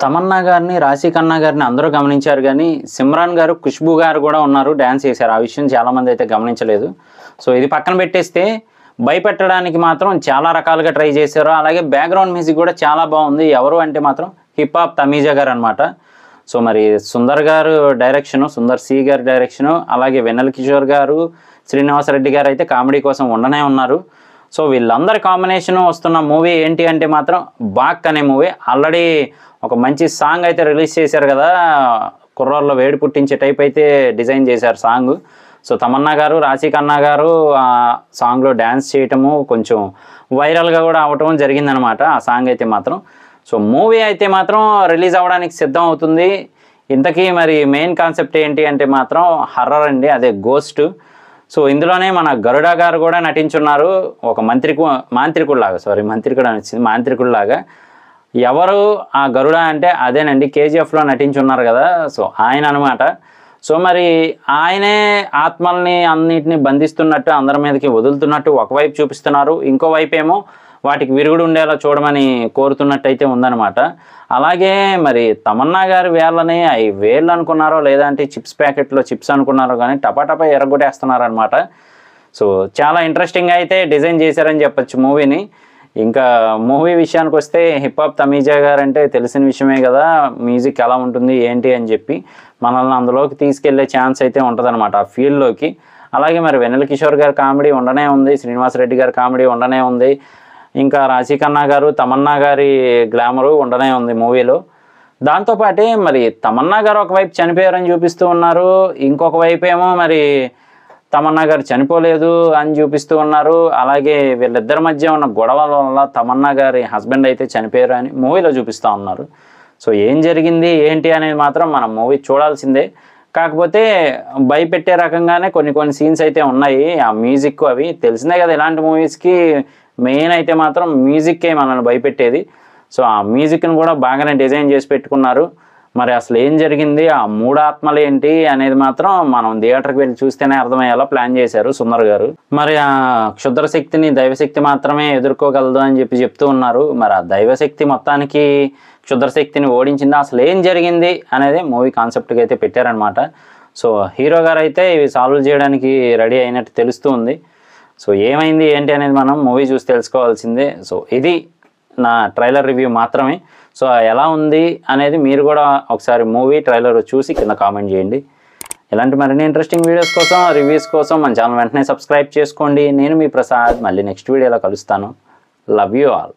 తమన్నా గారిని, రాశి ఖన్నా గారిని అందరూ గమనించారు గానీ, సిమ్రాన్ గారు, ఖుష్బూ గారు గూడా ఉన్నారు. డాన్స్ చేశారు. ఆ విషయం చాలామంది అయితే గమనించలేదు. సో, ఇది పక్కన పెట్టేస్తే భయపెట్టడానికి మాత్రం చాలా రకాలుగా ట్రై చేశారు. అలాగే బ్యాక్‌గ్రౌండ్ మ్యూజిక్ గూడా చాలా బావుంది. ఎవరు అంటే మాత్రం హిప్ హాప్ తమీజా గారనమాట. సో, మరి సుందర్ గారు డైరెక్షను, సుందర్ సి గారి డైరెక్షను, అలాగే వెన్నెల కిషోర్ గారు, శ్రీనివాస్ రెడ్డి గారైతే కామెడీ కోసం ఉండనే ఉన్నారు. సో, వీళ్ళందరి కాంబినేషను వస్తున్న మూవీ ఏంటి అంటే మాత్రం 'బాక్' అనే మూవీ. ఆల్రెడీ ఒక మంచి సాంగ్ అయితే రిలీజ్ చేశారు కదా! కుర్రోల్లో వేడి పుట్టించే టైప్ అయితే డిజైన్ చేశారు సాంగు. సో, తమన్నా గారు, రాశి ఖన్నా గారు ఆ సాంగ్‌లో డాన్స్ చేయటము కొంచెం వైరల్‌గా కూడా అవ్వటం జరిగిందనమాట ఆ సాంగ్ అయితే మాత్రం. సో, మూవీ అయితే మాత్రం రిలీజ్ అవ్వడానికి సిద్ధం అవుతుంది. ఇంతకీ మరి మెయిన్ కాన్సెప్ట్ ఏంటి అంటే మాత్రం హర్రర్ అండి. అదే గోస్ట్. సో, ఇందులోనే మన గరుడ గారు కూడా నటించున్నారు. ఒక మాంత్రికుడిలాగా. ఎవరు ఆ గరుడ అంటే అదేనండి 'కేజీఎఫ్‌లో' నటించున్నారు కదా! సో, ఆయన అనమాట. సో, మరి ఆయనే ఆత్మల్ని అన్నిటిని బంధిస్తున్నట్టు, అందరి మీదకి వదులుతున్నట్టు ఒకవైపు చూపిస్తున్నారు. ఇంకోవైపేమో వాటికి విరుగుడు ఉండేలా చూడమని కోరుతున్నట్టయితే ఉందనమాట. అలాగే మరి తమన్నా గారి వేళ్ళని అయి వేళ్ళు అనుకున్నారో లేదంటే చిప్స్ ప్యాకెట్‌లో చిప్స్ అనుకున్నారో గానీ టపా ఎరగొట్టేస్తున్నారనమాట. సో, చాలా ఇంట్రెస్టింగ్‌గా అయితే డిజైన్ చేశారని చెప్పొచ్చు మూవీని. ఇంకా మూవీ విషయానికొస్తే హిప్ హాప్ తమీజా గారంటే తెలిసిన విషయమే కదా! మ్యూజిక్ ఎలా ఉంటుంది ఏంటి అని చెప్పి మనల్ని అందులోకి తీసుకెళ్లే ఛాన్స్ అయితే ఉంటదనమాట ఆ ఫీల్డ్‌లోకి. అలాగే మరి వెన్నెల కిషోర్ గారి కామెడీ ఉండనే ఉంది. శ్రీనివాస్ రెడ్డి గారి కామెడీ ఉండనే ఉంది. ఇంకా రాశి ఖన్నా గారు, తమన్నా గారి గ్లామరు ఉండనే ఉంది మూవీలో. దాంతో పాటే మరి తమన్నా గారు ఒకవైపు చనిపోయారని చూపిస్తూ ఉన్నారు. ఇంకొక వైపేమో మరి తమన్నా గారు చనిపోలేదు అని చూపిస్తూ ఉన్నారు. అలాగే వీళ్ళిద్దరి మధ్య ఉన్న గొడవల వల్ల తమన్నా గారి హస్బెండ్ అయితే చనిపోయారు అని మూవీలో చూపిస్తూ ఉన్నారు. సో, ఏం జరిగింది ఏంటి అనేది మాత్రం మనం మూవీ చూడాల్సిందే. కాకపోతే భయపెట్టే రకంగానే కొన్ని సీన్స్ అయితే ఉన్నాయి. ఆ మ్యూజిక్ అవి తెలిసిందే కదా! ఇలాంటి మూవీస్‌కి మెయిన్ అయితే మాత్రం మ్యూజిక్కే మనల్ని భయపెట్టేది. సో, ఆ మ్యూజిక్‌ని కూడా బాగానే డిజైన్ చేసి పెట్టుకున్నారు. మరి అసలు ఏం జరిగింది, ఆ 3 ఆత్మలు ఏంటి అనేది మాత్రం మనం థియేటర్‌కి వెళ్ళి చూస్తేనే అర్థమయ్యేలా ప్లాన్ చేశారు సుందర్ గారు. మరి ఆ క్షుద్ర శక్తిని దైవశక్తి మాత్రమే ఎదుర్కోగలదు అని చెప్తూ ఉన్నారు. మరి ఆ దైవశక్తి మొత్తానికి క్షుద్ర శక్తిని ఓడించిందా, అసలు ఏం జరిగింది అనేది మూవీ కాన్సెప్ట్‌గా అయితే పెట్టారనమాట. సో, హీరో గారైతే ఇవి సాల్వ్ చేయడానికి రెడీ అయినట్టు తెలుస్తూ ఉంది. సో, ఏమైంది ఏంటి అనేది మనం మూవీ చూసి తెలుసుకోవాల్సిందే. సో, ఇది నా ట్రైలర్ రివ్యూ మాత్రమే. సో, ఎలా ఉంది అనేది మీరు కూడా ఒకసారి మూవీ ట్రైలర్ చూసి కింద కామెంట్ చేయండి. ఇలాంటి మరిన్ని ఇంట్రెస్టింగ్ వీడియోస్ కోసం, రివ్యూస్ కోసం మన ఛానల్ వెంటనే సబ్స్క్రైబ్ చేసుకోండి. నేను మీ ప్రసాద్. మళ్ళీ నెక్స్ట్ వీడియోలో కలుస్తాను. Love you all.